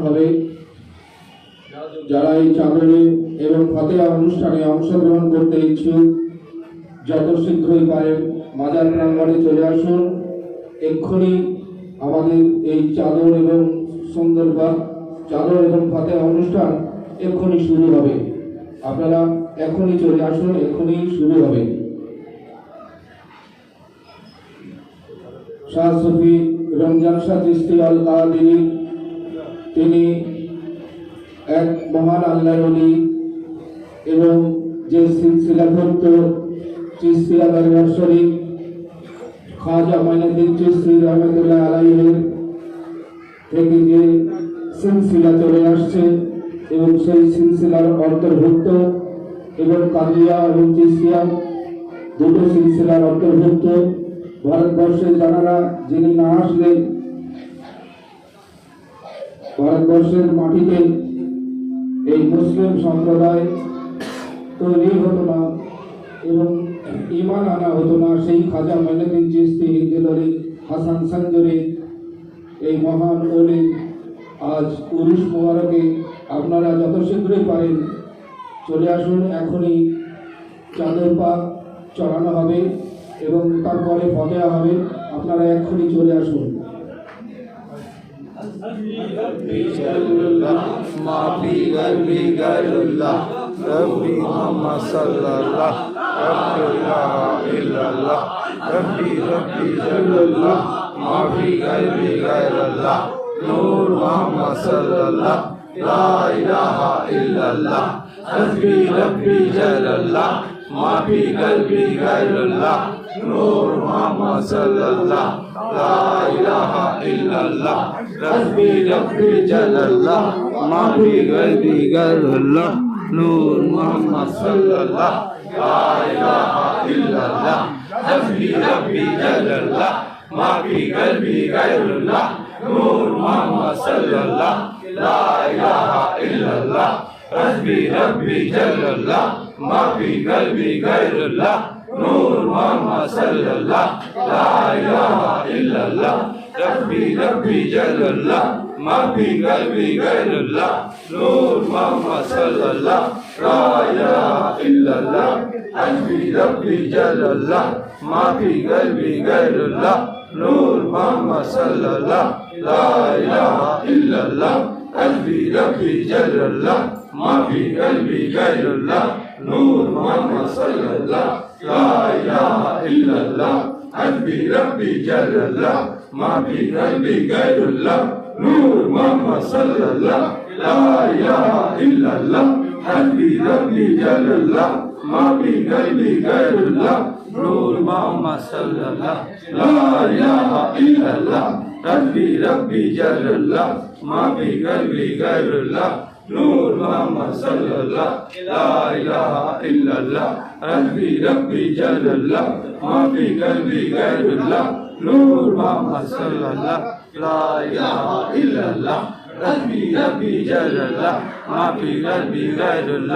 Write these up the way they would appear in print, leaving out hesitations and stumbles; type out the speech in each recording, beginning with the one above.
হবে। যারা এই চাঁদনী এবং ফাতেহা অনুষ্ঠানে অংশগ্রহণ করতে ইচ্ছুক যত শীঘ্রই পারেন মাজার প্রাঙ্গণে চলে আসুন। এক্ষুনি আমাদের এই চাদর এবং ফাতেহা অনুষ্ঠান এক্ষুনি শুরু হবে। আপনারা এখনই চলে আসুন, এক্ষুনি শুরু হবে। শাহ সুফি রমজান শাহ চিশতি আল কাদেরী, তিনি এক মহান আল্লাহর ওলি এবং যে সিলসিলাভুক্ত চিশতিয়া দরবার শরীফ খাজা মাইনুদ্দিন চিশতি রহমতুল্লাহ আলাইহির থেকে যে সিলসিলা চলে আসছে এবং সেই সিলসিলার অন্তর্ভুক্ত এবং কাদিয়া এবং চিশতিয়া দুটো সিলসিলার অন্তর্ভুক্ত ভারতবর্ষের যারা যিনি না আসলে ভারতবর্ষের মাটিতে এই মুসলিম সম্প্রদায় তৈরি হতো না এবং ঈমান আনা হতো না। সেই খাজা মাইনুদ্দিন চিশতি হিন্দুলি হাসান সঞ্জরি এই মহান ওলি আজ উরুস মোবারকে আপনারা যত শীঘ্রই পারেন চলে আসুন। এখনই চাদর পাক চড়ানো হবে এবং তারপরে ফাতেহা হবে। আপনারা এক্ষুনি চলে আসুন। মাফি গলবি গায়রুল্লাহ রব্বি মুহাম্মদ সাল্লাল্লাহ ইল্লাল্লাহ রব্বি জাল্লাল্লাহ মাফি গলবি গায়রুল্লাহ নূর মুহাম্মদ সাল্লাল্লাহ লা ইলাহা ইল্লাল্লাহ হাসবি রব্বি জাল্লাল্লাহ মাফি গলবি গায়রুল্লাহ নূর মুহাম্মদ সাল্লাল্লাহ লা ইলাহা ইল্লাল্লাহ হাসবি রব্বি জাল্লাল্লাহ মাফি গলবি গায়রুল্লাহ নূর মুহাম্মদ সাল্লাল্লাহ লা ইলাহা ইল্লাল্লাহ হাসবি রব্বি জাল্লাল্লাহ মাফি গলবি গায়রুল্লাহ নূর মুহাম্মদ সাল্লাল্লাহ লা ইলাহা ইল্লাল্লাহ হাসবি রব্বি জাল্লাল্লাহ মাফি গলবি গায়রুল্লাহ নূর মুহাম্মদ সাল্লাল্লাহ লা ইলাহা ইল্লাল্লাহ রব্বি জাল্লাল্লাহ মাফি গলবি গায়রুল্লাহ নূর মুহাম্মদ সাল্লাল্লাহ লা ইলাহা ইল্লাল্লাহ হাসবি রব্বি জাল্লাল্লাহ মাফি গলবি গায়রুল্লাহ নূর মুহাম্মদ সাল্লাল্লাহ লা ইলাহা ইল্লাল্লাহ হাসবি রব্বি জাল্লাল্লাহ মাফি গলবি গায়রুল্লাহ নূর মুহাম্মদ সাল্লাল্লাহ লা ইলাহা ইল্লাল্লাহ হাসবি রব্বি জাল্লাল্লাহ মাফি গলবি গায়রুল্লাহ নূর মুহাম্মদ সাল্লাল্লাহ লা ইলাহা ইল্লাল্লাহ হাসবি রব্বি জাল্লাল্লাহ মাফি গলবি গায়রুল্লাহ নূর মুহাম্মদ সাল্লাল্লাহ লা ইলাহা ইল্লাল্লাহ হাসবি রব্বি জাল্লাল্লাহ মাফি গলবি গায়রুল্লাহ নূর মুহাম্মদ সাল্লাল্লাহ লা ইলাহা ইল্লাল্লাহ হাসবি রব্বি জাল্লাল্লাহ মাফি গলবি গায়রুল্লাহ নূর মুহাম্মদ সাল্লাল্লাহ লা ইলাহা ইল্লাল্লাহ হাসবি রব্বি জাল্লাল্লাহ মাফি গলবি গায়রুল্লাহ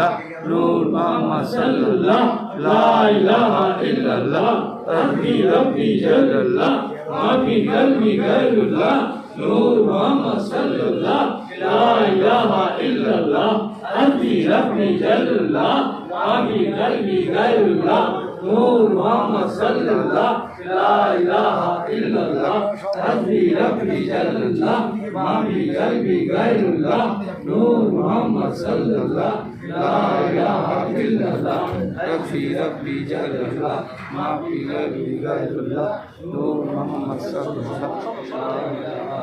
নূর মুহাম্মদ সাল্লাল্লাহ লা ইলাহা ইল্লাল্লাহ হাসবি রব্বি জাল্লাল্লাহ মাফি গলবি গায়রুল্লাহ নূর মুহাম্মদ সাল্লাল্লাহ লা ইলাহা ইল্লাল্লাহ হাসবি রব্বি জাল্লাল্লাহ মাফি গলবি গায়রুল্লাহ নূর মুহাম্মদ সাল্লাল্লাহ লা ইলাহা ইল্লাল্লাহ হাসবি রব্বি জাল্লাল্লাহ মাফি গলবি গায়রুল্লাহ নূর মুহাম্মদ সাল্লাল্লাহ লা ইলাহা ইল্লাল্লাহ হাসবি রব্বি জাল্লাল্লাহ মাফি গলবি গায়রুল্লাহ নূর মুহাম্মদ সাল্লাল্লাহ লা ইলাহা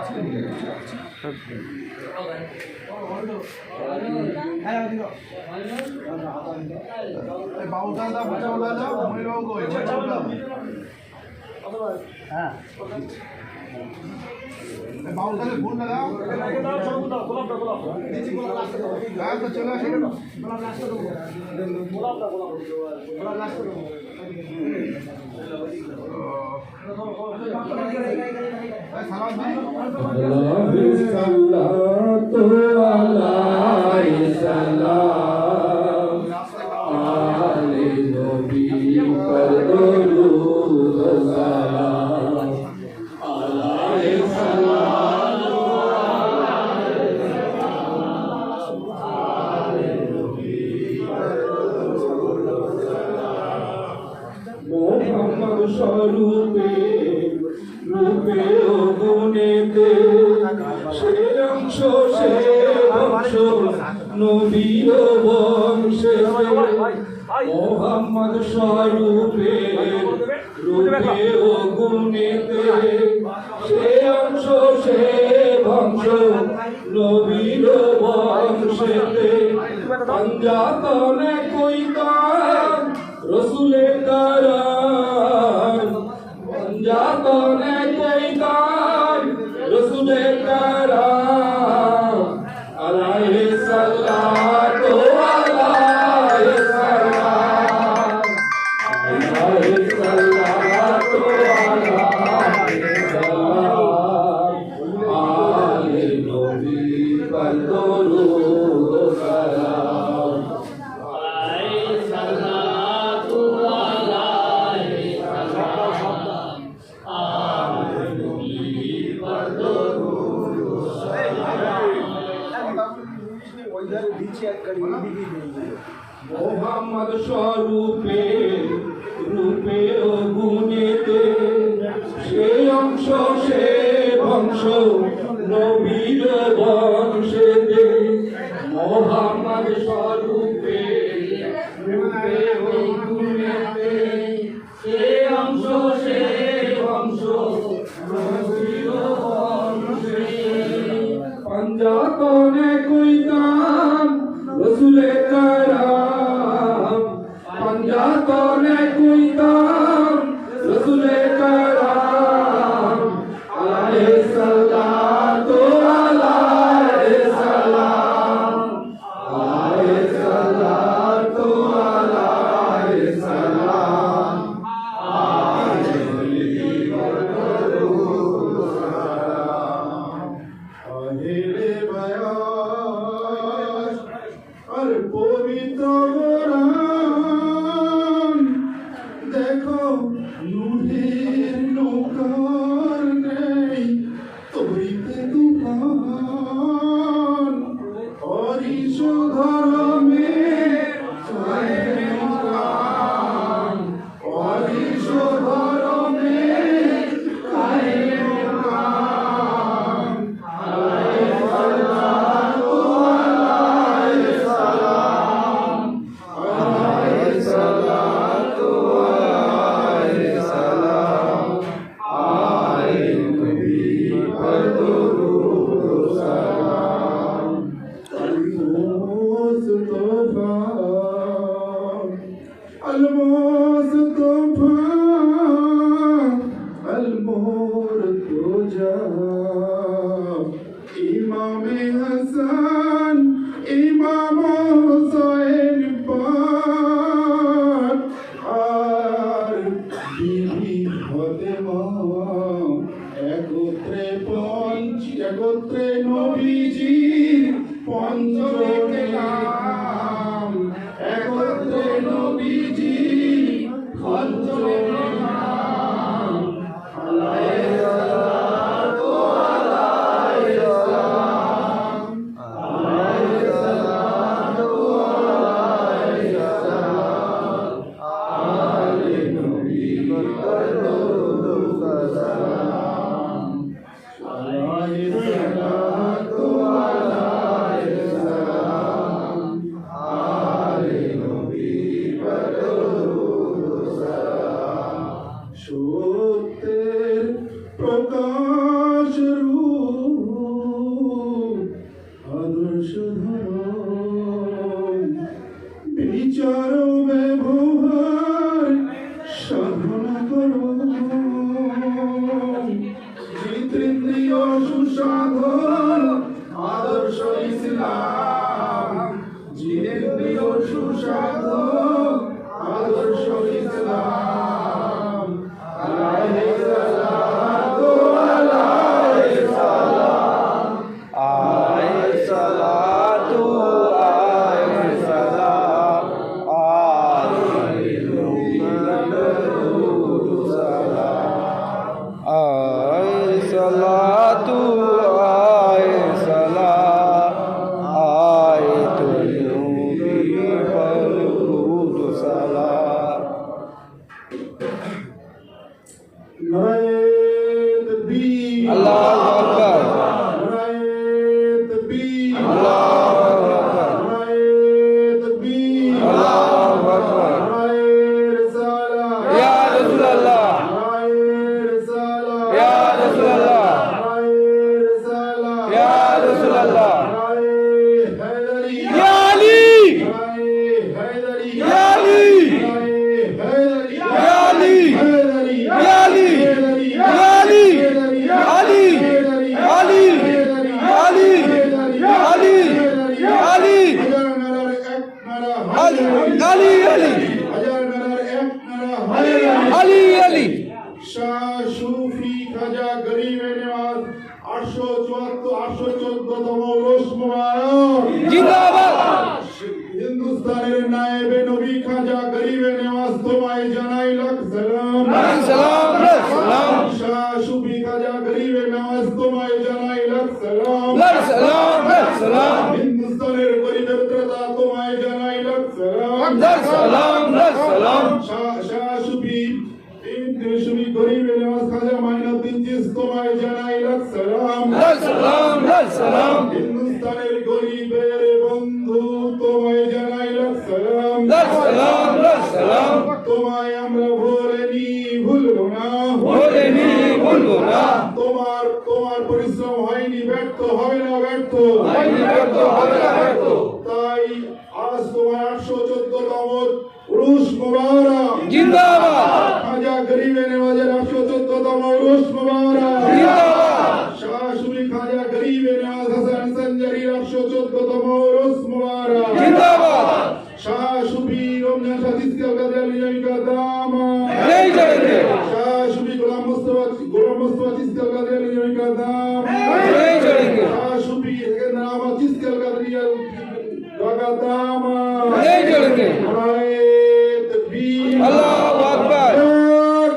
फूल लगाओ चलो স্বরূপে রূপে ও গুণেতে সে অংশ সে বংশ নবীর বংশেতে মোহাম্মদ স্বরূপে রূপে ও গুণেতে সে অংশ সে বংশ নবীর বংশেতে পঞ্জাতনে কইতাম রসুলে কারাম পঞ্জাতনে কইতাম রসুলে কারাম আলাইহি সাল্লাতু আলাইহি সাল্লাম আলাইহি সাল্লাতু আলাইহি সাল্লাম আলে নবী পর দরুদ ও সালাম আলাইহি সাল্লাতু আলাইহি সাল্লাম আলে নবী পর দরুদ ও সালাম মোহাম্মদ স্বরূপে রূপে ও গুণেতে সে অংশ সে বংশ নবীর বংশেতে মোহাম্মদ স্বরূপে রূপে ও গুণেতে সে অংশ সে বংশ নবীর বংশেতে পঞ্জাতনে কইতাম রসুলে কারাম পঞ্জাতনে কইতাম রসুলে কারাম আলাইহি সাল্লাতু আলাইহি সাল্লাম আলাইহি সাল্লাতু আলাইহি সাল্লাম আলাইহি দরুদ ও সালাম আহেরে বায়াস আর পবিত্র কোরআন দেখো নূরের নৌকার নেই তরিতে তুফান হরিশ ধর্মের কায়েম হরিশ ধর্মের কায়েম আলাইহি সাল্লাতু আলাইহি সাল্লাম আলাইহি সাল্লাতু আলাইহি সাল্লাম আলে নবী পর দরুদ ও সালাম আল মুস্তাফা আল মুরতজা ইমামে হাসান ইমাম হুসাইন পাক আর বিবি ফাতেমা একত্রে নবীজির পঞ্চনাম একত্রে নবীজির পঞ্চনাম আলাইহি সাল্লাতু আলাইহি সাল্লাম আলাইহি সাল্লাতু আলাইহি সাল্লাম আলে নবী পর দরুদ ও সালাম আলাইহি সাল্লাতু আলাইহি সাল্লাম ইল্লাল্লাহ নারায়ে হায়দারি ইয়া আলী নারায়ে হায়দারি ইয়া আলী নারায়ে হায়দারি ইয়া আলী হায়দারি ইয়া আলী ইয়া আলী আলী আলী আলী আলী আলী হাজার নারার এক নারা আলী আলী আলী হাজার নারার এক নারা হায়দারি আলী আলী শাহ সুফি খাজা গরিব নওয়াজ 814তম উরুস মুবারক জিন্দাবাদ হিন্দুস্তানের নায়েবে নবী খাজা গরিব নওয়াজ তোমায় জানাই লাখ সালাম সালাম সালাম শাহ সুফি খাজা গরিব নওয়াজ তোমায় জানাই লাখ সালাম সালাম সালাম হিন্দুস্তানের গরিবের ত্রাতা তোমায় জানাই লাখ সালাম সালাম সালাম শাহ সুফি সুফি গরিব নওয়াজ খাজা মাইনুদ্দিন চিস তোমায় জানাই লাখ সালাম সালাম সালাম হিন্দুস্তানের গরিবের বন্ধু তোমায় জানাই লাখ সালাম সালাম সালাম তোমায় আমরা ভুলিনি ভুলবো না বলেনি বলবো না তোমার পরিশ্রম হয়নি ব্যর্থ হবে না ব্যর্থ আইনি ব্যর্থ হবে না ব্যর্থ তাই আজ তোমার 814তম উরুস মুবারক জিন্দাবাদ খাজা গরিবে নওয়াজের 814তম উরুস মুবারক জিন্দাবাদ শাহ সুফি খাজা গরিবে নওয়াজ হাসান সঞ্জারির 814তম উরুস মুবারক জিন্দাবাদ শাহ সুফি রমজান শাহ চিস্তিয়া কাদের আলী কা দামা নেই যাবে শাহ সুফি গোলাম মুস্তাফা চিস্তিয়া কাদের আলী কা দামা নেই যাবে শাহ সুফি সেকেন্দ্র আহমদ চিস্তিয়া কাদের কা দামা নেই যাবে নারায়ে তাকবীর আল্লাহু আকবার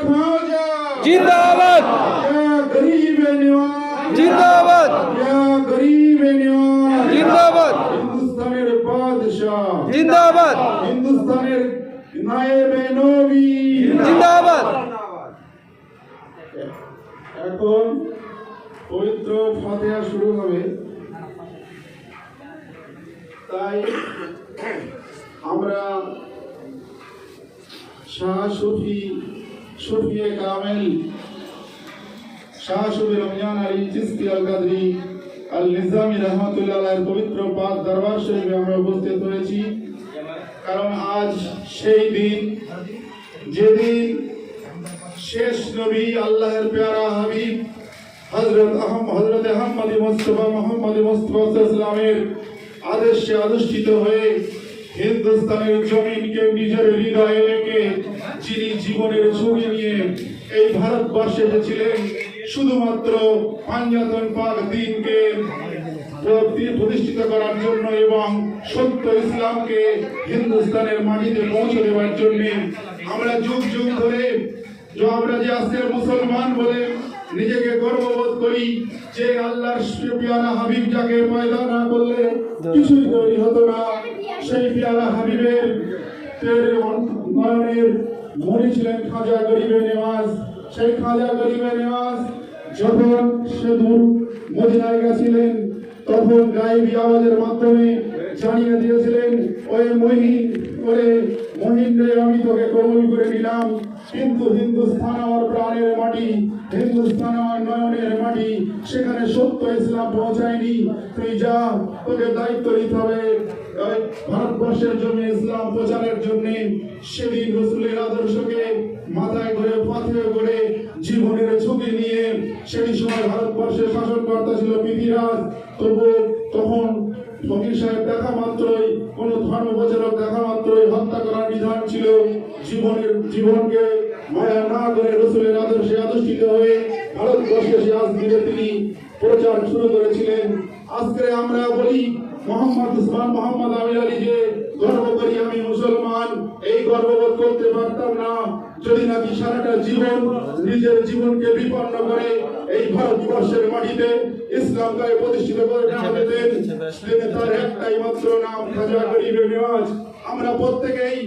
খাজা জিন্দাবাদ ইয়া গরিব নওয়াজ জিন্দাবাদ ইয়া গরিব নওয়াজ জিন্দাবাদ হিন্দুস্তানের বাদশাহ জিন্দাবাদ হিন্দুস্তানের নায়েবে নবী জিন্দাবাদ এখন পবিত্র ফাতিহা শুরু হবে তাই আমরা শাহ সুফিয়ে কামেল শাহ সুফি রমজান আলী চিস্তি আল কাদরি আল নিজামী রহমতুল্লাহ আলাইহির পবিত্র পাক দরবার শরীফে আমরা উপস্থিত হয়েছি কারণ আজ সেই দিন যেদিন শেষ নবী আল্লাহর প্যারা হাবিব হযরত আহমদ মুস্তাফা মুহাম্মদ মুস্তাফা সাল্লামের আদেশে আদিষ্ঠিত হয়ে হিন্দুস্তানের জমিনকে নিজের হৃদয়ে রেখে যিনি জীবনের ঝুঁকি নিয়ে এই ভারতবর্ষে এসেছিলেন শুধুমাত্র পাঞ্জাতন পাক দ্বীনকে প্রতিষ্ঠিত করার জন্য এবং সত্য ইসলামকে হিন্দুস্তানের মাটিতে পৌঁছে দেওয়ার জন্য আমরা যুগ যুগ ধরে আমরা যে আজকের মুসলমান বলে নিজেকে গর্ববোধ করি যে আল্লাহর পেয়ারা হাবিব যাকে পয়দা না করলে কিছুই তৈরি হতো না সেই পেয়ারা হাবিবের নয়নের মনি ছিলেন খাজা গরিবে নওয়াজ সেই খাজা গরিবে নওয়াজ যখন সে দূর মদিনায় গেছিলেন তখন গায়েবী আওয়াজের মাধ্যমে জানিয়ে দিয়েছিলেন ওই মহিন রে আমি তোকে কবুল করে নিলাম কিন্তু হিন্দুস্তান আমার প্রাণের মাটি হিন্দুস্তান আমার নয়নের মাটি সেখানে সত্য ইসলাম পৌঁছায়নি তুই যা তোকে দায়িত্ব নিতে হবে ভারতবর্ষের জমি ইসলাম প্রচারের জন্য সেদিন রসুলের আদর্শকে মাথায় করে পাথে করে জীবনের ঝুঁকি নিয়ে সেই সময় ভারতবর্ষের শাসনকর্তা ছিল পৃথ্বীরাজ তবু তখন ফকির সাহেব দেখা মাত্রই কোন ধর্ম প্রচারক দেখা মাত্রই হত্যা করার বিধান ছিল জীবনকে মায়া না করে রসুলের আদর্শে আদর্শিত হয়ে ভারতবর্ষে সে আজ দিনে তিনি প্রচার শুরু করেছিলেন আজকে আমরা বলি মোহাম্মদ আমির আলী যে গর্ব করি আমি মুসলমান এই গর্ববোধ করতে পারতাম না যদি নাকি সারাটা জীবন নিজের জীবনকে বিপন্ন করে এই ভারতবর্ষের মাটিতে ইসলামকে প্রতিষ্ঠিত করে না যেতেন তার একটাই মাত্র নাম খাজা গরিবে নওয়াজ আমরা প্রত্যেকেই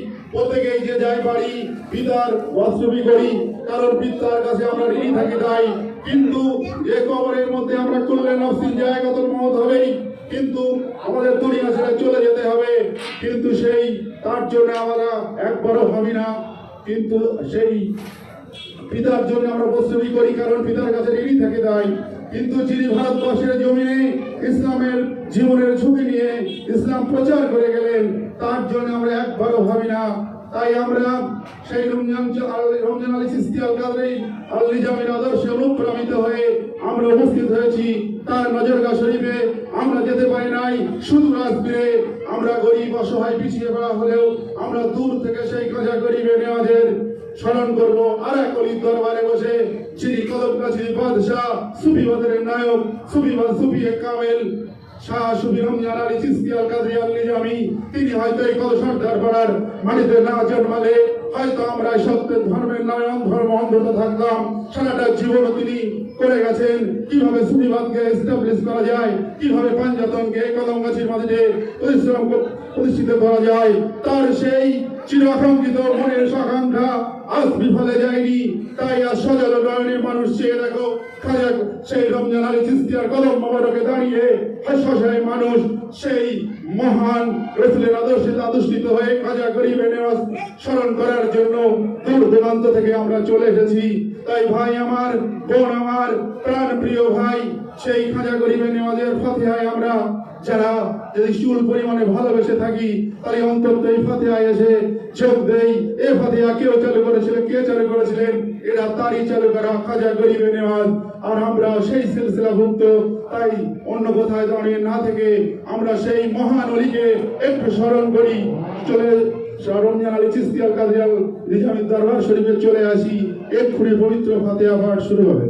যে যাই পারি পিতার বাস্তবী করি কারণ পিতার কাছে আমরা ঋণী থাকি তাই কিন্তু যে কবরের মধ্যে আমরা করলে নফসিন জায়গাতুল মওত হবেই কিন্তু আমাদের দুনিয়া ছেড়ে চলে যেতে হবে কিন্তু সেই তার জন্য আমরা একবারও ভাবি না কিন্তু সেই পিতার জন্য আমরা বস্তুবি করি কারণ পিতার কাছে ঋণী থেকে দেয় কিন্তু যিনি ভারতবর্ষের জমিনে ইসলামের জীবনের ঝুঁকি নিয়ে ইসলাম প্রচার করে গেলেন, তার জন্য আমরা একবারও ভাবি না। তাই আমরা সেই রমজান আলী চিশতি আল কাদরি আল নিজামীর আদর্শে অনুপ্রাণিত হয়ে আমরা উপস্থিত হয়েছি তার নজরগাহ শরীফে। আমরা যেতে পারি নাই শুধু রাজবীরে, আমরা গরিব অসহায় পিছিয়ে পড়া হলেও আমরা দূর থেকে সেই খাজা গরিবে নেওয়াজের স্মরণ করবো। আর এক অলির দরবারে বসে যিনি কদমগাছি বাদশাহ, সুফিবাদের নায়ক, সুফি কামেল শাহ সুফি রমজান আলী চিশতি আল কাদরি আল নিজামী, তিনি হয়তো এই কত সর্দার পাড়ার মাটিতে না জন্মালে হয়তো আমরা সত্যের ধর্মের নামে ধর্ম অন্ধতা থাকতাম। সারাটা জীবন তিনি করে গেছেন কিভাবে সুফিবাদকে এস্টাবলিশ করা যায়, কিভাবে পাঞ্জাতনকে কদমগাছির মাটিতে প্রতিষ্ঠিত করা যায়। তার সেই চির আকাঙ্ক্ষিত মনের আকাঙ্ক্ষা আজ বিফলে যায়নি। তাই আজ সজালো নয়নের মানুষ চেয়ে দেখো খাজা সেই রমজান আলী চিশতিয়ার কদম মোবারকে দাঁড়িয়ে হাসহাসায় মানুষ সেই মহান রাসূলের আদর্শে আদর্শিত হয়ে খাজা গরিবে নেওয়াজ স্মরণ করার জন্য দূর দূরান্ত থেকে আমরা চলে এসেছি। তাই ভাই আমার, বোন আমার, প্রাণ প্রিয় ভাই, সেই খাজা গরিবে নেওয়াজের ফাতিহায় আমরা যারা যদি চুল পরিমাণে ভালোবেসে থাকি তাই অন্তত এই ফাতিহায় এসে যোগ দেই। এই ফাতিহা কেউ চালু করেছিলেন, কে চালু করেছিলেন? এরা তারই চালু করা খাজা গরিবে নেওয়াজ। আর আমরা সেই সিলসিলাভুক্ত, তাই অন্য কোথায় দাঁড়িয়ে না থেকে আমরা সেই মহান অলিকে একটু স্মরণ করি। চলে রমজান আলী চিশতি আল কাদরি আল নিজামীর দরবার শরীফে চলে আসি। এক্ষুনি পবিত্র ফাতিহা পাঠ শুরু হবে।